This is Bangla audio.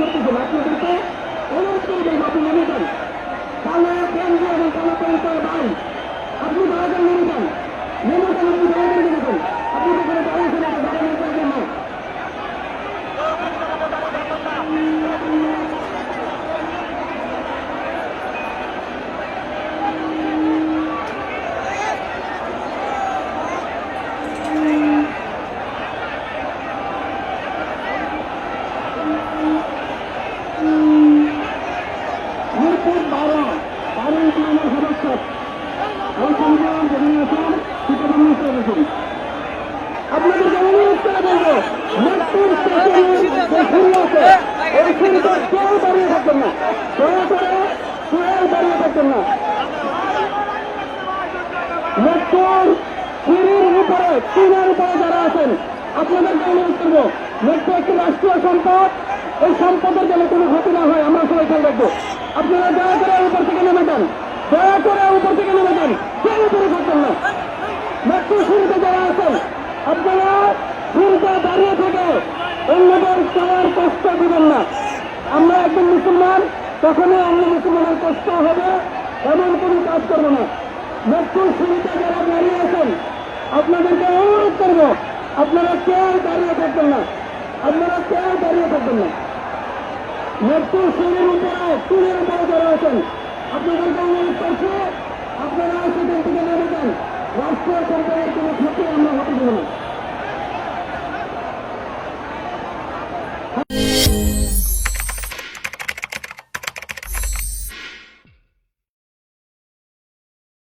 দেখতে করতেছেন আপনাদেরকে অনুরোধ করবেন আপনি নেমে যান। কালো কেন্দ্র এবং কালো পরিচয় ভাই আপনি দয়া করে নেমে যান, নেমে যান, আপনি দয়া করে নেমে যান। আপনি তো করে দাঁড়িয়েছেন একটা গাড়ি নেওয়ার জন্য। মিরপুর 12 ইউনিয়নের সদস্য আপনাদেরকে অনুরোধ করে বলবো মিরপুর স্টেশনের যে ঘুরি আছে ওই ঘুরিতে কেউ দাঁড়িয়ে থাকবেন না, দয়া করে কেউ দাঁড়িয়ে থাকবেন না। মেট্রোর সিঁড়ির উপরে টিনের উপরে যারা আছেন আপনাদেরকে অনুরোধ করবো, মেট্রো একটি রাষ্ট্রীয় সম্পদ, এই সম্পদের যেন কোনো ক্ষতি না হয় আমরা সবাই খেয়াল রাখবো। আপনারা দয়া করে উপর থেকে নেমে যান, দয়া করে উপর থেকে নেমে যান, কেউ উপরে থাকবেন না। মেট্রো সিঁড়িতে যারা আছেন আপনারা সিঁড়িতে দাঁড়িয়ে থেকে অন্যদের চলার কষ্ট দিবেন না। আমরা একজন মুসলমান, কখনোই অন্য মুসলমানের কষ্ট হবে এমন কোনো কাজ করবো না। মেট্রো সিঁড়িতে যারা দাঁড়িয়ে আছেন আপনাদেরকে অনুরোধ করবো আপনারা কেউ দাঁড়িয়ে থাকবেন না, আপনারা কেউ দাঁড়িয়ে থাকবেন না। মেট্রো সিঁড়ির উপরে টুলের উপরে যারা আছেন আপনাদেরকে অনুরোধ করছে আপনারা সেখান থেকে নেমে যান। রাষ্ট্রীয় সম্পদের কোনো ক্ষতি আমরা হতে দেব না।